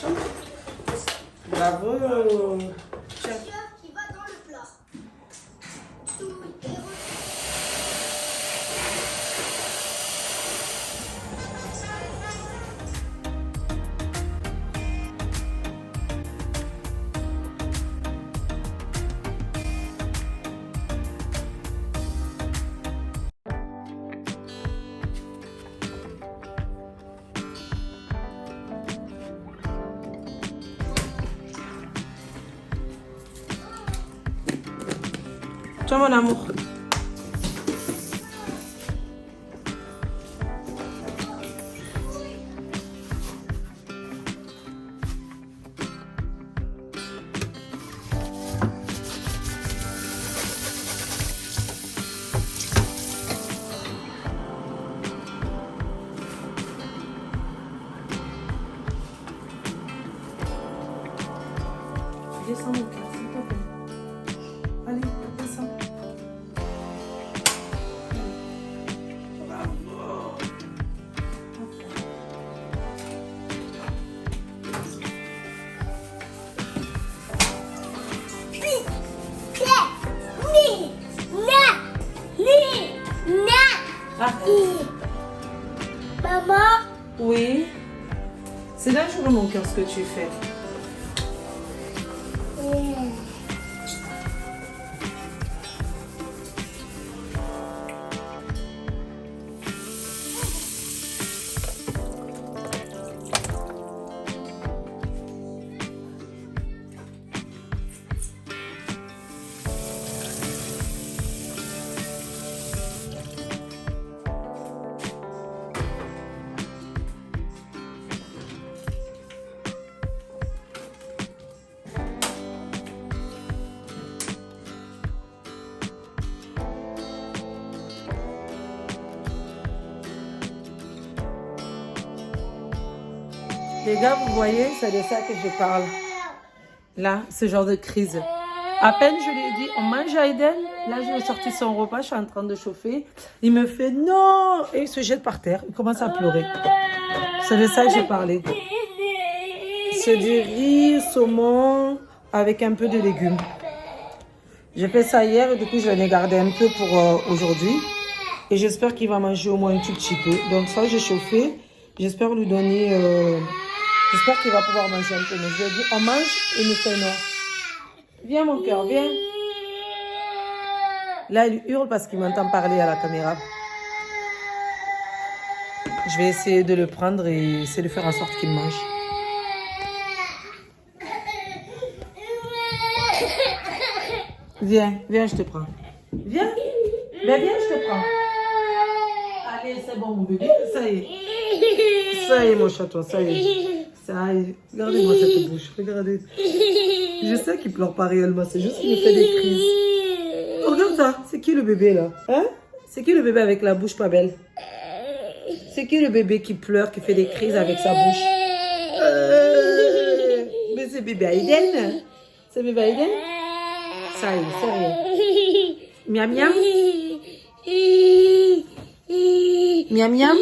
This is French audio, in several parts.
attention. Bravo. Tiens. Qui va dans le plat. Tiens, mon amour. Descends mon cœur, s'il te plaît. Allez, descends. Bravo. Maman. Oui. C'est dangereux mon cœur ce que tu fais. Les gars, vous voyez, c'est de ça que je parle. Là, ce genre de crise. À peine je lui ai dit, on mange à Eden. Là, je lui ai sorti son repas, je suis en train de chauffer. Il me fait non. Et il se jette par terre. Il commence à pleurer. C'est de ça que j'ai parlé. C'est du riz, saumon, avec un peu de légumes. J'ai fait ça hier et du coup, je l'en ai gardé un peu pour aujourd'hui. Et j'espère qu'il va manger au moins un tout petit peu. Donc ça, j'ai chauffé. J'espère lui donner... J'espère qu'il va pouvoir manger un peu. Mais je lui ai dit, on mange et il me fait non. Viens mon cœur, viens. Là, il hurle parce qu'il m'entend parler à la caméra. Je vais essayer de le prendre et essayer de faire en sorte qu'il mange. Viens, viens, je te prends. Viens. Ben, viens, je te prends. Allez, c'est bon mon bébé. Ça y est. Ça y est mon chaton, ça y est. Ça y est. Regardez-moi cette bouche. Regardez. Je sais qu'il pleure pas réellement, c'est juste qu'il me fait des crises. Oh, regarde ça. C'est qui le bébé là? Hein? C'est qui le bébé avec la bouche pas belle? C'est qui le bébé qui pleure, qui fait des crises avec sa bouche? Mais c'est bébé Aiden. C'est bébé Aiden? Ça y est, c'est rien. Miam miam. Miam miam.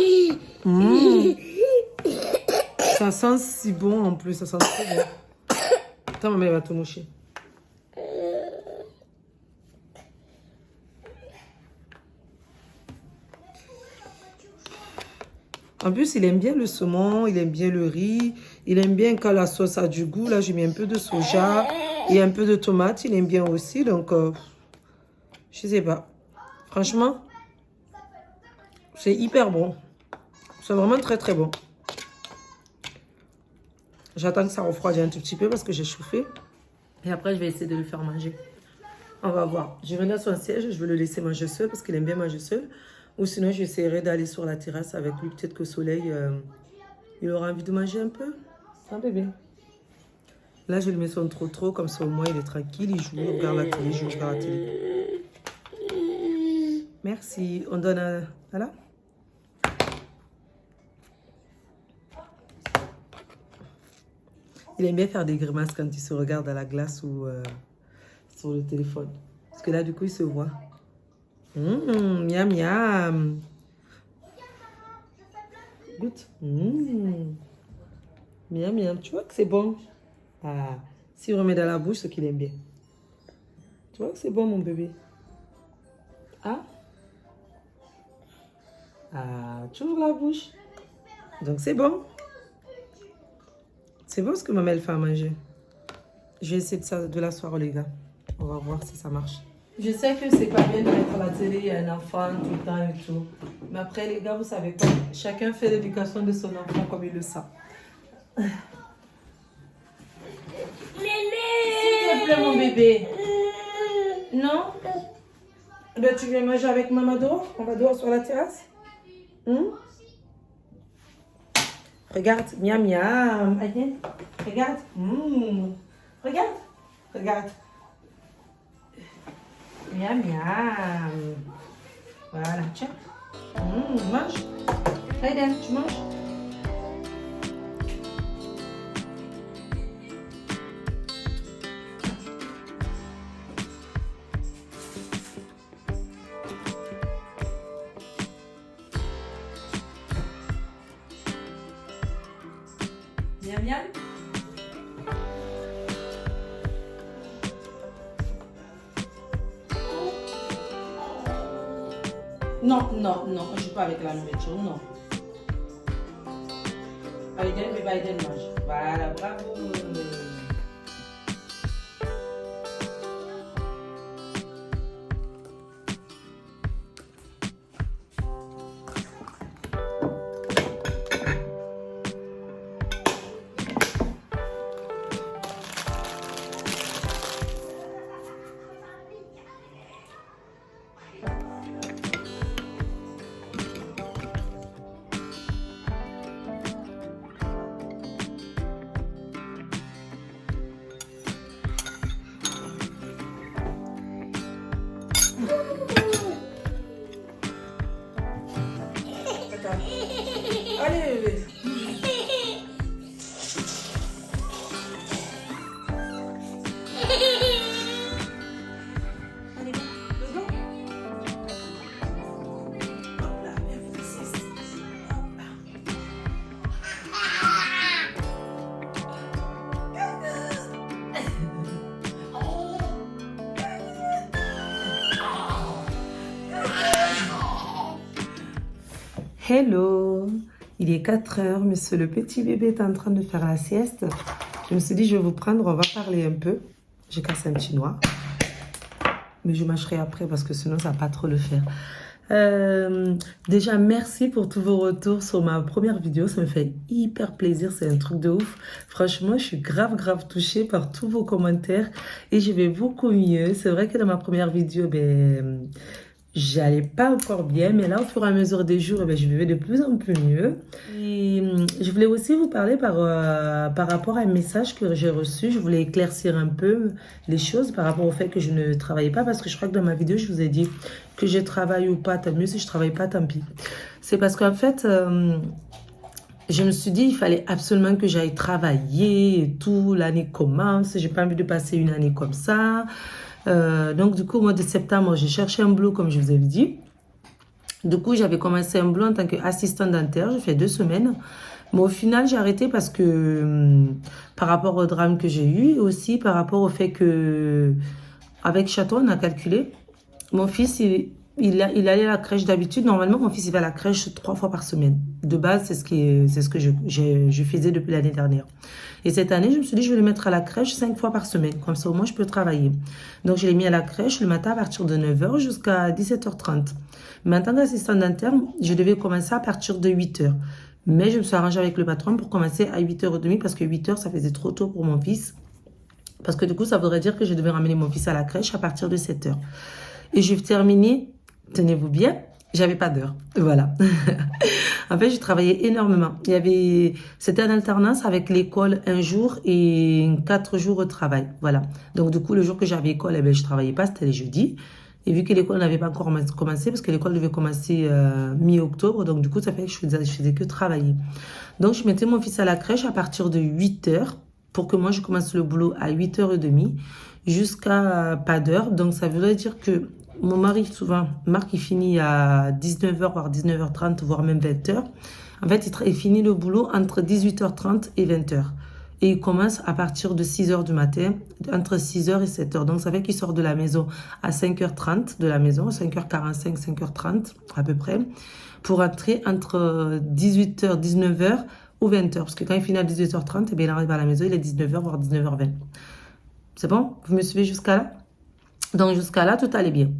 Ça sent si bon en plus, ça sent trop bon. Attends, maman va te moucher. En plus, il aime bien le saumon, il aime bien le riz, il aime bien quand la sauce a du goût. Là, j'ai mis un peu de soja et un peu de tomate, il aime bien aussi. Donc, je sais pas. Franchement, c'est hyper bon. C'est vraiment très très bon. J'attends que ça refroidisse un tout petit peu parce que j'ai chauffé. Et après, je vais essayer de le faire manger. On va voir. Je vais venir sur un siège et je vais le laisser manger seul parce qu'il aime bien manger seul. Ou sinon, j'essaierai d'aller sur la terrasse avec lui. Peut-être qu'au soleil, il aura envie de manger un peu. Hein, bébé? Là, je lui mets son trop. Comme ça, au moins, il est tranquille. Il joue, il regarde la télé, je regarde la télé. Merci. On donne à... Voilà. Il aime bien faire des grimaces quand il se regarde à la glace ou sur le téléphone. Parce que là, du coup, il se voit. Miam, miam. Goûte. Miam, miam. Tu vois que c'est bon? Ah, si on remet dans la bouche, ce qu'il aime bien. Tu vois que c'est bon, mon bébé? Ah? Ah, tu ouvres la bouche. Donc, c'est bon. C'est bon ce que maman elle fait à manger. Je vais essayer de l'asseoir, les gars. On va voir si ça marche. Je sais que c'est pas bien de mettre à la télé, il y a un enfant tout le temps et tout. Mais après, les gars, vous savez quoi? Chacun fait l'éducation de son enfant comme il le sent. S'il te plaît, mon bébé. Non? Ben, tu viens manger avec maman dehors? On va dehors sur la terrasse? Regarde, miam miam. Allez, regarde. Regarde. Regarde. Miam miam. Voilà, tiens. Mange. Aiden, tu manges? Miam miam. Non, non, non, je ne joue pas avec la nourriture, non. Aiden, bébé, Aiden mange. Voilà, bravo. Allez, bébé. Allez, go. Hop là, viens vous laisser ici. Hop là. Hello, il est 4 heures, monsieur le petit bébé est en train de faire la sieste. Je me suis dit, je vais vous prendre, on va parler un peu. J'ai cassé un petit noir, mais je mâcherai après parce que sinon ça va pas trop le faire. Déjà, merci pour tous vos retours sur ma première vidéo, ça me fait hyper plaisir, c'est un truc de ouf. Franchement, je suis grave touchée par tous vos commentaires et je vais beaucoup mieux. C'est vrai que dans ma première vidéo, j'allais pas encore bien, mais là, au fur et à mesure des jours, je vais de plus en plus mieux. Et je voulais aussi vous parler par rapport à un message que j'ai reçu. Je voulais éclaircir un peu les choses par rapport au fait que je ne travaillais pas, parce que je crois que dans ma vidéo, je vous ai dit que je travaille ou pas, tant mieux. Si je travaille pas, tant pis. C'est parce qu'en fait, je me suis dit, il fallait absolument que j'aille travailler et tout. L'année commence, j'ai pas envie de passer une année comme ça. Donc du coup au mois de septembre j'ai cherché un boulot comme je vous avais dit. Du coup j'avais commencé un boulot en tant qu'assistante dentaire, j'ai fait 2 semaines, mais au final j'ai arrêté parce que par rapport au drame que j'ai eu et aussi par rapport au fait que avec Château on a calculé, mon fils il allait à la crèche d'habitude. Normalement mon fils il va à la crèche 3 fois par semaine, de base c'est ce que je faisais depuis l'année dernière. Et cette année, je me suis dit, je vais le mettre à la crèche 5 fois par semaine. Comme ça, au moins, je peux travailler. Donc, je l'ai mis à la crèche le matin à partir de 9 h jusqu'à 17 h 30. Mais en tant qu'assistante dentaire, je devais commencer à partir de 8 h. Mais je me suis arrangée avec le patron pour commencer à 8 h 30 parce que 8 h, ça faisait trop tôt pour mon fils. Parce que du coup, ça voudrait dire que je devais ramener mon fils à la crèche à partir de 7 h. Et je vais terminer, tenez-vous bien, j'avais pas d'heure. Voilà. En fait, je travaillais énormément. C'était en alternance avec l'école un jour et 4 jours au travail. Voilà. Donc, du coup, le jour que j'avais école, je travaillais pas, c'était les jeudis. Et vu que l'école n'avait pas encore commencé, parce que l'école devait commencer mi-octobre, donc du coup, ça fait que je faisais que travailler. Donc, je mettais mon fils à la crèche à partir de 8 h pour que moi, je commence le boulot à 8 h 30 jusqu'à pas d'heure. Donc, ça voudrait dire que mon mari, souvent, Marc, il finit à 19h, voire 19h30, voire même 20h. En fait, il finit le boulot entre 18h30 et 20h. Et il commence à partir de 6h du matin, entre 6h et 7h. Donc, ça fait qu'il sort de la maison à 5h30 de la maison, 5h45, 5h30 à peu près, pour rentrer entre 18h, 19h ou 20h. Parce que quand il finit à 18h30, eh bien, il arrive à la maison, il est 19h, voire 19h20. C'est bon? Vous me suivez jusqu'à là? Donc, jusqu'à là, tout allait bien.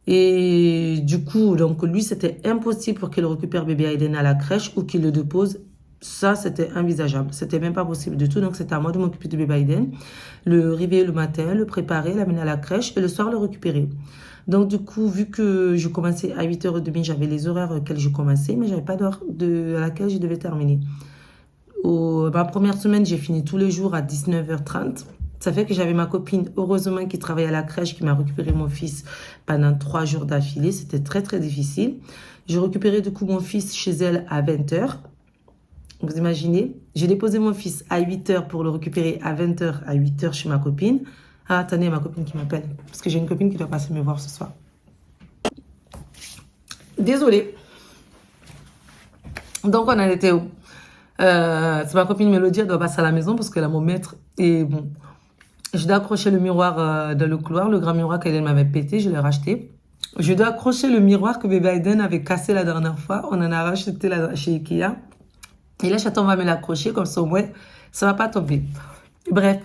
Et du coup, donc lui, c'était impossible pour qu'il récupère bébé Aiden à la crèche ou qu'il le dépose. Ça, c'était envisageable. C'était même pas possible du tout. Donc, c'était à moi de m'occuper de bébé Aiden, le réveiller le matin, le préparer, l'amener à la crèche et le soir, le récupérer. Donc, du coup, vu que je commençais à 8h30, j'avais les horaires auxquels je commençais, mais j'avais pas d'heure à laquelle je devais terminer. Ma première semaine, j'ai fini tous les jours à 19h30. Ça fait que j'avais ma copine, heureusement, qui travaillait à la crèche, qui m'a récupéré mon fils pendant 3 jours d'affilée. C'était très, très difficile. J'ai récupéré du coup mon fils chez elle à 20h. Vous imaginez? J'ai déposé mon fils à 8h pour le récupérer à 20h, à 8h chez ma copine. Ah, attendez, ma copine qui m'appelle. Parce que j'ai une copine qui doit passer me voir ce soir. Désolée. Donc, on en était où? C'est ma copine Mélodie, elle doit passer à la maison parce qu'elle a mon maître. Et bon, je dois accrocher le miroir dans le couloir, le grand miroir qu'elle m'avait pété, je l'ai racheté. Je dois accrocher le miroir que bébé Aiden avait cassé la dernière fois. On en a racheté chez Ikea. Et là, Chaton va me l'accrocher, comme ça au moins, ça va pas tomber. Bref,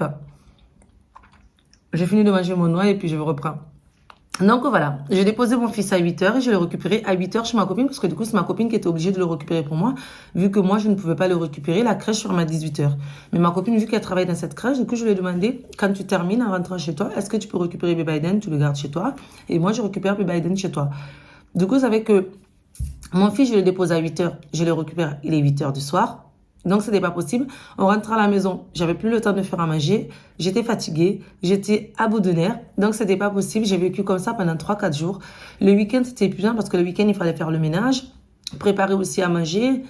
j'ai fini de manger mon noix et puis je reprends. Donc voilà, j'ai déposé mon fils à 8h et je l'ai récupéré à 8h chez ma copine parce que du coup, c'est ma copine qui était obligée de le récupérer pour moi, vu que moi, je ne pouvais pas le récupérer. La crèche ferme à 18h. Mais ma copine, vu qu'elle travaille dans cette crèche, du coup, je lui ai demandé, quand tu termines en rentrant chez toi, est-ce que tu peux récupérer bébé Aiden, tu le gardes chez toi et moi, je récupère bébé Aiden chez toi. Du coup, vous savez que mon fils, je le dépose à 8h, je le récupère, il est 8h du soir. Donc, ce n'était pas possible. On rentre à la maison. J'avais plus le temps de faire à manger. J'étais fatiguée. J'étais à bout de nerfs. Donc, ce n'était pas possible. J'ai vécu comme ça pendant 3-4 jours. Le week-end, c'était épuisant parce que le week-end, il fallait faire le ménage, préparer aussi à manger.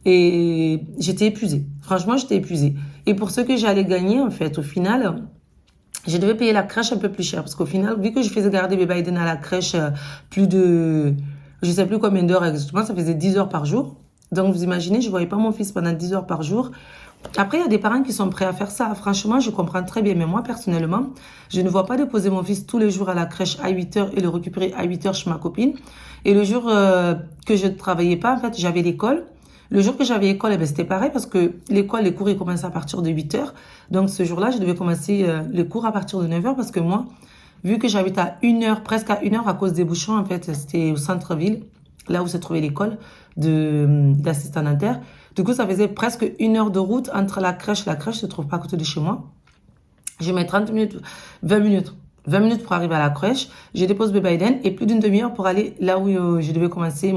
Et j'étais épuisée. Franchement, j'étais épuisée. Et pour ce que j'allais gagner, en fait, au final, je devais payer la crèche un peu plus cher. Parce qu'au final, vu que je faisais garder bébé Aiden à la crèche plus de... Je sais plus combien d'heures exactement. Ça faisait 10 heures par jour. Donc, vous imaginez, je ne voyais pas mon fils pendant 10 heures par jour. Après, il y a des parents qui sont prêts à faire ça. Franchement, je comprends très bien. Mais moi, personnellement, je ne vois pas déposer mon fils tous les jours à la crèche à 8h et le récupérer à 8h chez ma copine. Et le jour que je ne travaillais pas, en fait, j'avais l'école. Le jour que j'avais l'école, eh ben, c'était pareil parce que l'école, les cours, ils commençaient à partir de 8h. Donc, ce jour-là, je devais commencer les cours à partir de 9h parce que moi, vu que j'habite à 1h, presque à 1h à cause des bouchons, en fait, c'était au centre-ville, là où se trouvait l'école d'assistant dentaire. Du coup, ça faisait presque 1 heure de route entre la crèche. La crèche se trouve pas à côté de chez moi. Je mets 30 minutes, 20 minutes. 20 minutes pour arriver à la crèche. Je dépose bébé Aiden et plus d'une demi-heure pour aller là où je devais commencer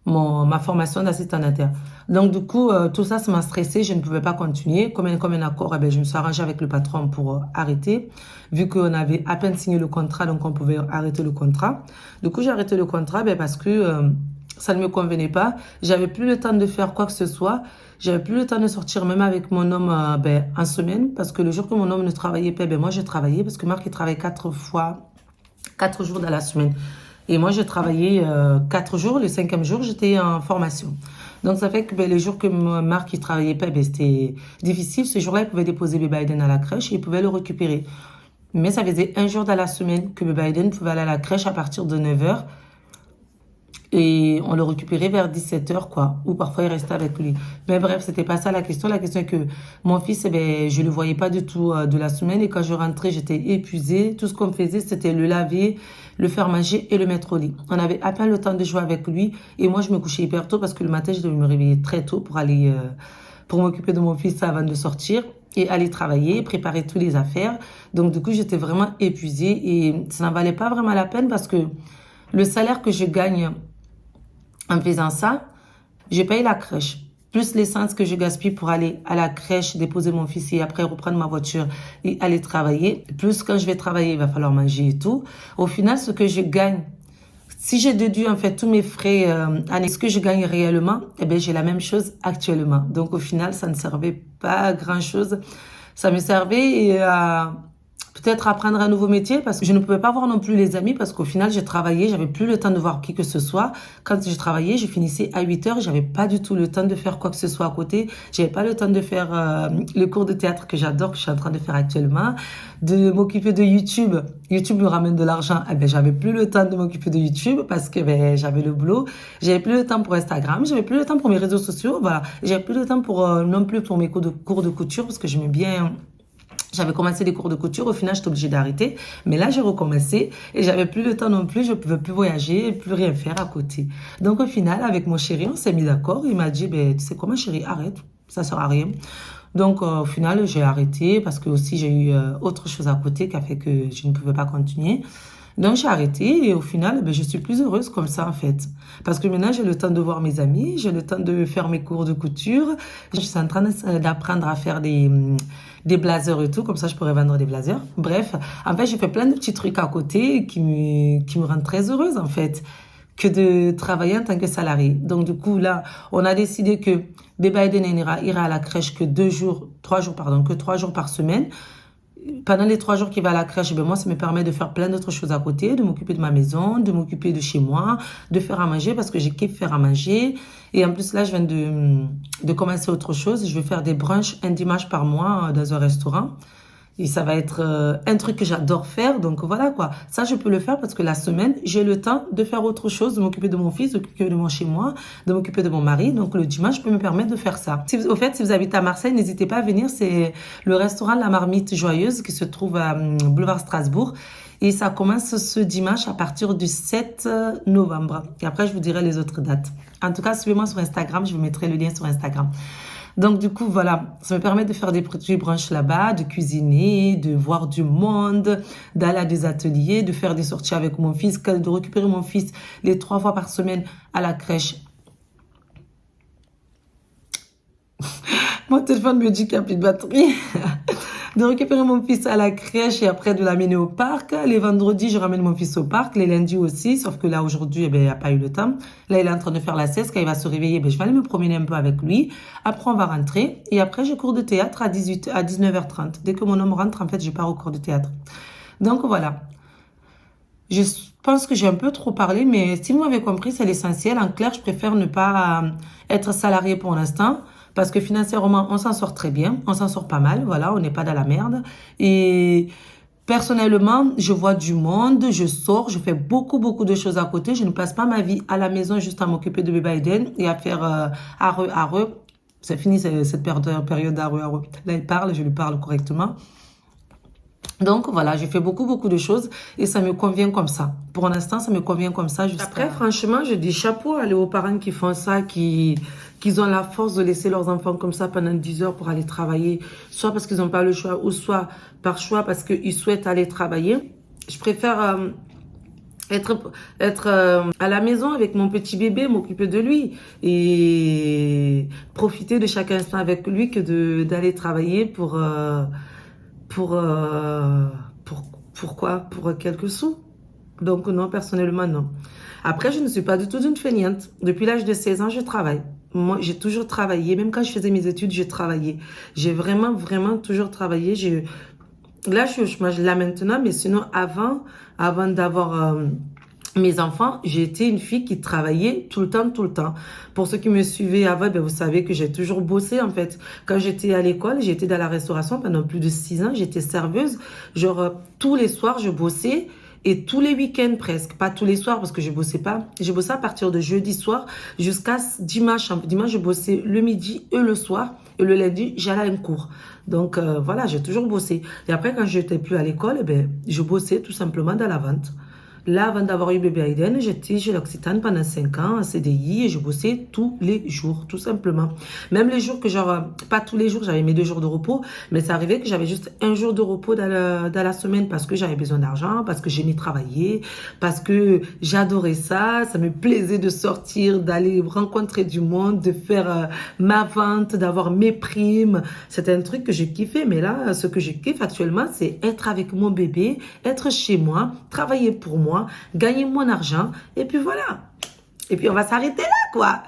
ma formation d'assistant dentaire. Donc, du coup, tout ça, ça m'a stressé. Je ne pouvais pas continuer. Comme un accord, eh bien, je me suis arrangée avec le patron pour arrêter. Vu qu'on avait à peine signé le contrat, donc on pouvait arrêter le contrat. Du coup, j'ai arrêté le contrat parce que ça ne me convenait pas. J'avais plus le temps de faire quoi que ce soit. J'avais plus le temps de sortir même avec mon homme en semaine. Parce que le jour que mon homme ne travaillait pas, moi, je travaillais. Parce que Marc, il travaille 4 jours dans la semaine. Et moi, je travaillais 4 jours. Le 5e jour, j'étais en formation. Donc, ça fait que les jours que Marc ne travaillait pas, c'était difficile. Ce jour-là, il pouvait déposer bébé Aiden à la crèche et il pouvait le récupérer. Mais ça faisait 1 jour dans la semaine que bébé Aiden pouvait aller à la crèche à partir de 9h. Et on le récupérait vers 17h, quoi. Ou parfois, il restait avec lui. Mais bref, c'était pas ça la question. La question est que mon fils, je le voyais pas du tout de la semaine. Et quand je rentrais, j'étais épuisée. Tout ce qu'on faisait, c'était le laver, le faire manger et le mettre au lit. On avait à peine le temps de jouer avec lui. Et moi, je me couchais hyper tôt parce que le matin, je devais me réveiller très tôt pour aller, pour m'occuper de mon fils avant de sortir et aller travailler, préparer toutes les affaires. Donc, du coup, j'étais vraiment épuisée et ça n'en valait pas vraiment la peine parce que le salaire que je gagne en faisant ça, j'ai payé la crèche, plus l'essence que je gaspille pour aller à la crèche, déposer mon fils et après reprendre ma voiture et aller travailler. Plus quand je vais travailler, il va falloir manger et tout. Au final, ce que je gagne, si j'ai déduit en fait tous mes frais ce que je gagne réellement, eh bien, j'ai la même chose actuellement. Donc au final, ça ne servait pas à grand chose. Ça me servait à peut-être apprendre un nouveau métier parce que je ne pouvais pas voir non plus les amis parce qu'au final, j'ai travaillé, j'avais plus le temps de voir qui que ce soit. Quand je travaillais, je finissais à 8 heures, j'avais pas du tout le temps de faire quoi que ce soit à côté. J'avais pas le temps de faire le cours de théâtre que j'adore, que je suis en train de faire actuellement, de m'occuper de YouTube. YouTube me ramène de l'argent. Eh ben, j'avais plus le temps de m'occuper de YouTube parce que ben, j'avais le boulot. J'avais plus le temps pour Instagram, j'avais plus le temps pour mes réseaux sociaux, voilà. J'avais plus le temps pour non plus pour mes cours de couture parce que j'aimais bien. J'avais commencé des cours de couture, au final, j'étais obligée d'arrêter. Mais là, j'ai recommencé et j'avais plus le temps non plus, je pouvais plus voyager, plus rien faire à côté. Donc, au final, avec mon chéri, on s'est mis d'accord. Il m'a dit, ben, tu sais quoi, ma chérie, arrête, ça sert à rien. Donc, au final, j'ai arrêté parce que aussi, j'ai eu autre chose à côté qui a fait que je ne pouvais pas continuer. Donc, j'ai arrêté et au final, ben, je suis plus heureuse comme ça, en fait. Parce que maintenant, j'ai le temps de voir mes amis, j'ai le temps de faire mes cours de couture. Je suis en train d'apprendre à faire des blazers et tout, comme ça, je pourrais vendre des blazers. Bref, en fait, j'ai fait plein de petits trucs à côté qui me rendent très heureuse, en fait, que de travailler en tant que salarié. Donc, du coup, là, on a décidé que bébé Aiden ira à la crèche que 3 jours par semaine. Pendant les 3 jours qu'il va à la crèche, ben moi, ça me permet de faire plein d'autres choses à côté, de m'occuper de ma maison, de m'occuper de chez moi, de faire à manger parce que j'ai kiffé faire à manger. Et en plus, là, je viens de commencer autre chose. Je vais faire des brunchs un dimanche par mois dans un restaurant. Et ça va être un truc que j'adore faire. Donc voilà quoi. Ça, je peux le faire parce que la semaine, j'ai le temps de faire autre chose, de m'occuper de mon fils, de m'occuper de mon chez moi, de m'occuper de mon mari. Donc le dimanche, je peux me permettre de faire ça. Au fait, si vous habitez à Marseille, n'hésitez pas à venir. C'est le restaurant La Marmite Joyeuse qui se trouve à Boulevard Strasbourg. Et ça commence ce dimanche à partir du 7 novembre. Et après, je vous dirai les autres dates. En tout cas, suivez-moi sur Instagram. Je vous mettrai le lien sur Instagram. Donc, du coup, voilà, ça me permet de faire des petits brunchs là-bas, de cuisiner, de voir du monde, d'aller à des ateliers, de faire des sorties avec mon fils, de récupérer mon fils les 3 fois par semaine à la crèche. Mon téléphone me dit qu'il n'y a plus de batterie. De récupérer mon fils à la crèche et après de l'amener au parc. Les vendredis, je ramène mon fils au parc. Les lundis aussi, sauf que là, aujourd'hui, eh ben, il n'y a pas eu le temps. Là, il est en train de faire la sieste. Quand il va se réveiller, ben, je vais aller me promener un peu avec lui. Après, on va rentrer. Et après, j'ai cours de théâtre à 19h30. Dès que mon homme rentre, en fait, je pars au cours de théâtre. Donc, voilà. Je pense que j'ai un peu trop parlé, mais si vous m'avez compris, c'est l'essentiel. En clair, je préfère ne pas être salarié pour l'instant. Parce que financièrement, on s'en sort très bien. On s'en sort pas mal. Voilà, on n'est pas dans la merde. Et personnellement, je vois du monde, je sors, je fais beaucoup, beaucoup de choses à côté. Je ne passe pas ma vie à la maison juste à m'occuper de bébé Aiden et à faire areux. C'est fini cette période d'areux. Là, il parle, je lui parle correctement. Donc voilà, j'ai fait beaucoup, beaucoup de choses et ça me convient comme ça. Pour l'instant, ça me convient comme ça. Après, franchement, je dis chapeau aux parents qui font ça, qui ont la force de laisser leurs enfants comme ça pendant 10 heures pour aller travailler, soit parce qu'ils n'ont pas le choix, ou soit par choix parce qu'ils souhaitent aller travailler. Je préfère être à la maison avec mon petit bébé, m'occuper de lui et profiter de chaque instant avec lui que d'aller travailler pour quoi? Pour quelques sous. Donc non, personnellement, non. Après, je ne suis pas du tout une feignante. Depuis l'âge de 16 ans, je travaille. Moi, j'ai toujours travaillé. Même quand je faisais mes études, je travaillais. J'ai vraiment, vraiment toujours travaillé. Là, je suis au chômage là maintenant, mais sinon, avant d'avoir mes enfants, j'ai été une fille qui travaillait tout le temps, tout le temps. Pour ceux qui me suivaient avant, ben vous savez que j'ai toujours bossé en fait. Quand j'étais à l'école, j'étais dans la restauration pendant plus de 6 ans. J'étais serveuse. Genre, tous les soirs, je bossais. Et tous les week-ends presque, pas tous les soirs parce que je bossais pas. Je bossais à partir de jeudi soir jusqu'à dimanche. Dimanche, je bossais le midi et le soir. Et le lundi, j'allais à un cours. Donc voilà, j'ai toujours bossé. Et après, quand je n'étais plus à l'école, ben, je bossais tout simplement dans la vente. Là, avant d'avoir eu bébé Aiden, j'étais chez l'Occitane pendant 5 ans en CDI et je bossais tous les jours, tout simplement. Même les jours que pas tous les jours, j'avais mes 2 jours de repos, mais ça arrivait que j'avais juste 1 jour de repos dans la semaine parce que j'avais besoin d'argent, parce que j'aimais travailler, parce que j'adorais ça, ça me plaisait de sortir, d'aller rencontrer du monde, de faire ma vente, d'avoir mes primes. C'était un truc que j'ai kiffé, mais là, ce que je kiffe actuellement, c'est être avec mon bébé, être chez moi, travailler pour moi, gagner mon argent, et puis voilà. Et puis on va s'arrêter là, quoi.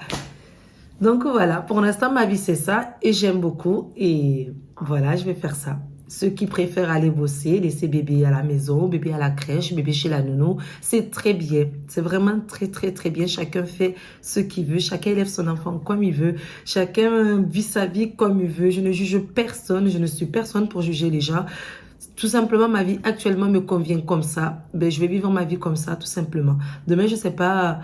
Donc voilà, pour l'instant, ma vie, c'est ça, et j'aime beaucoup, et voilà, je vais faire ça. ceux qui préfèrent aller bosser, laisser bébé à la maison, bébé à la crèche, bébé chez la nounou, c'est très bien. C'est vraiment très, très, très bien. Chacun fait ce qu'il veut. Chacun élève son enfant comme il veut. Chacun vit sa vie comme il veut. Je ne juge personne. Je ne suis personne pour juger les gens. Tout simplement, ma vie actuellement me convient comme ça. Ben, je vais vivre ma vie comme ça, tout simplement. Demain, je sais pas...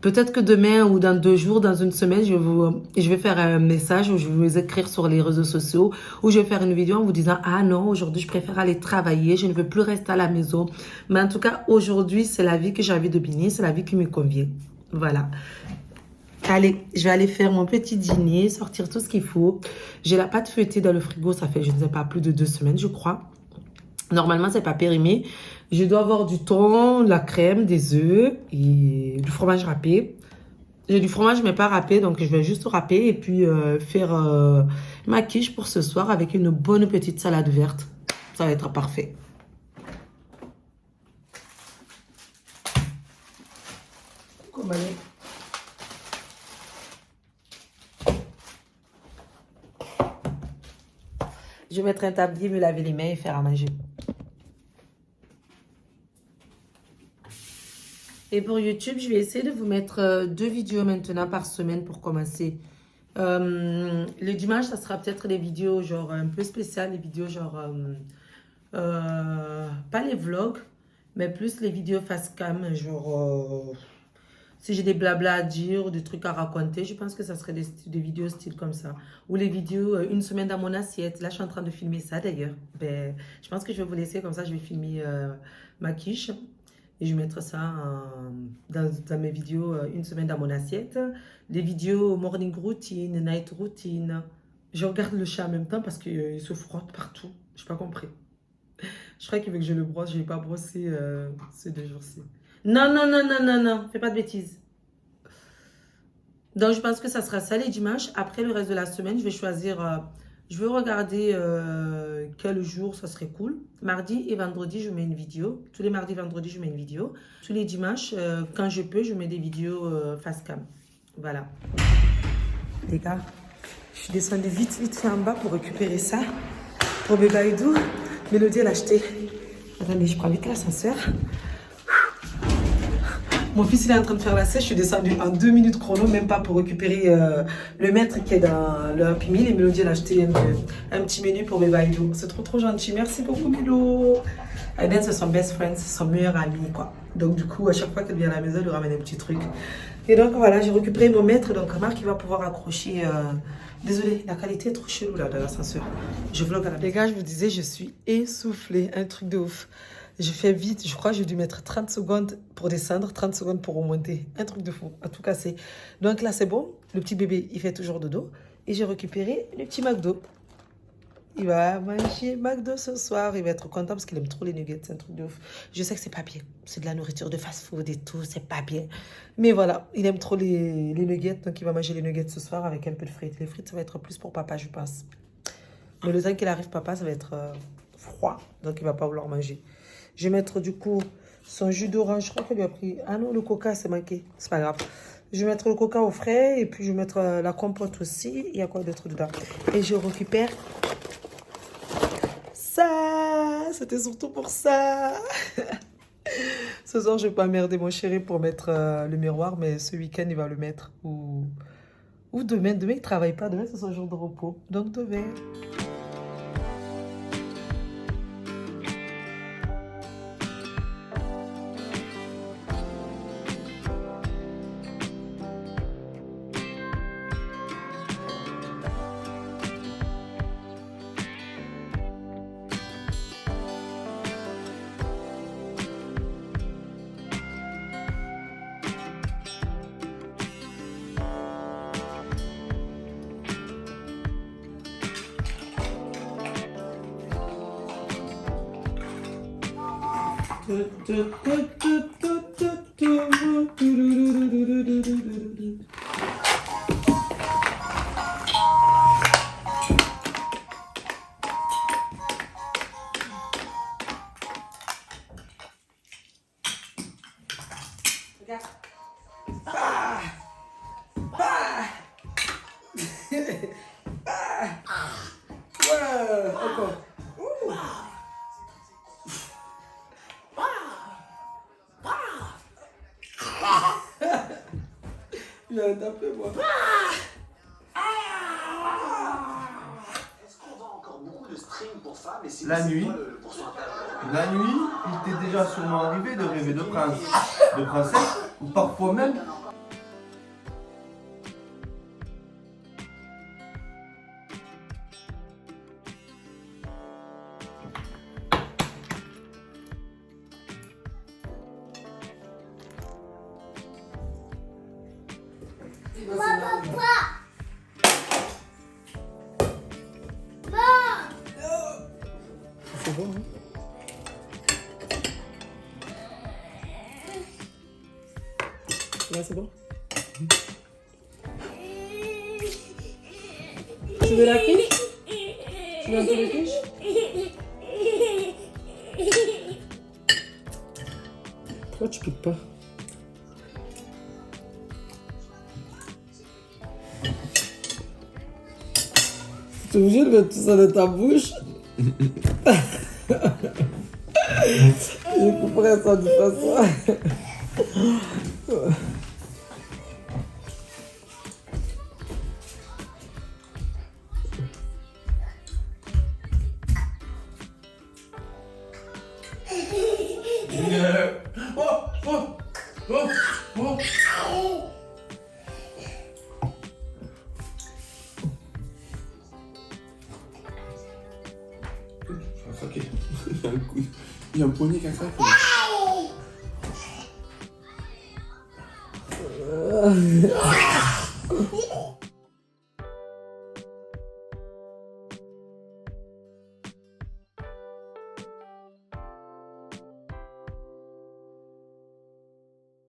Peut-être que demain ou dans 2 jours, dans une semaine, je vais faire un message ou je vais vous écrire sur les réseaux sociaux ou je vais faire une vidéo en vous disant « Ah non, aujourd'hui, je préfère aller travailler, je ne veux plus rester à la maison. » Mais en tout cas, aujourd'hui, c'est la vie que j'ai envie de bénir, c'est la vie qui me convient. Voilà. Allez, je vais aller faire mon petit dîner, sortir tout ce qu'il faut. J'ai la pâte feuilletée dans le frigo, ça fait, je ne sais pas, plus de 2 semaines, je crois. Normalement, c'est pas périmé. Je dois avoir du thon, de la crème, des œufs et du fromage râpé. J'ai du fromage mais pas râpé, donc je vais juste râper et puis faire ma quiche pour ce soir avec une bonne petite salade verte. Ça va être parfait. Coucou, Mané. Je vais mettre un tablier, me laver les mains et faire à manger. Et pour YouTube, je vais essayer de vous mettre 2 vidéos maintenant par semaine pour commencer. Le dimanche, ça sera peut-être des vidéos genre un peu spéciales, les vidéos genre... pas les vlogs, mais plus les vidéos face cam, genre... si j'ai des blabla à dire, des trucs à raconter, je pense que ça serait des vidéos style comme ça. Ou les vidéos, une semaine dans mon assiette. Là, je suis en train de filmer ça d'ailleurs. Ben, je pense que je vais vous laisser comme ça, je vais filmer ma quiche. Et je vais mettre ça dans mes vidéos, une semaine dans mon assiette. Les vidéos morning routine, night routine. Je regarde le chat en même temps parce qu'il se frotte partout. Je n'ai pas compris. Je crois qu'il veut que je le brosse. Je n'ai pas brossé ces 2 jours-ci. Non, non, non, non, non, non. Fais pas de bêtises. Donc, je pense que ça sera ça les dimanches. Après, le reste de la semaine, je vais choisir... je vais regarder quel jour ça serait cool. Mardi et vendredi, je mets une vidéo. Tous les mardis et vendredis, je mets une vidéo. Tous les dimanches, quand je peux, je mets des vidéos face cam. Voilà. Les gars, je suis descendue vite fait en bas pour récupérer ça. Pour bébé Aïdou. Mélodie, elle a acheté. Attendez, je prends vite l'ascenseur. Mon fils, il est en train de faire la sèche. Je suis descendue en 2 minutes chrono, même pas pour récupérer le maître qui est dans le Happy Meal. Et Mélodie, elle a acheté un petit menu pour bébé Aïdou. C'est trop, trop gentil. Merci beaucoup, Mélo. Aiden, c'est son best friend, c'est son meilleur ami, quoi. Donc, du coup, à chaque fois qu'elle vient à la maison, elle lui ramène un petit truc. Et donc, voilà, j'ai récupéré mon maître. Donc, Marc, il va pouvoir accrocher... Désolée, la qualité est trop chelou, là, dans l'ascenseur. Je vlog à la... Les gars, je vous disais, je suis essoufflée. Un truc de ouf. Je fais vite, je crois que j'ai dû mettre 30 secondes pour descendre, 30 secondes pour remonter. Un truc de fou, à tout casser. Donc là, c'est bon. Le petit bébé, il fait toujours dodo. Et j'ai récupéré le petit McDo. Il va manger McDo ce soir. Il va être content parce qu'il aime trop les nuggets. C'est un truc de ouf. Je sais que c'est pas bien. C'est de la nourriture de fast-food et tout. C'est pas bien. Mais voilà, il aime trop les nuggets. Donc il va manger les nuggets ce soir avec un peu de frites. Les frites, ça va être plus pour papa, je pense. Mais le temps qu'il arrive, papa, ça va être froid. Donc il va pas vouloir manger. Je vais mettre du coup son jus d'orange. Je crois qu'elle lui a pris... Ah non, le coca, c'est manqué. C'est pas grave. Je vais mettre le coca au frais. Et puis je vais mettre la compote aussi. Il y a quoi d'autre dedans? Et je récupère ça. C'était surtout pour ça. Ce soir, je vais pas emmerder mon chéri pour mettre le miroir. Mais ce week-end, il va le mettre. Ou demain. Demain, il travaille pas. Demain, c'est son jour de repos. Donc demain... taper, moi. Est-ce qu'on vend encore beaucoup de string pour femmes et si La c'est nuit. quoi le pourcentage? La nuit, il t'est déjà sûrement arrivé de rêver de prince, de princesse, ou parfois même C'est bon, hein? Là, c'est bon? Tu veux la quiche? Tu veux un peu de quiche? Pourquoi tu piques pas? T'es obligé de mettre tout ça dans ta bouche? Je couperais ça de façon. Ok. Il y a un poignet qui a craqué.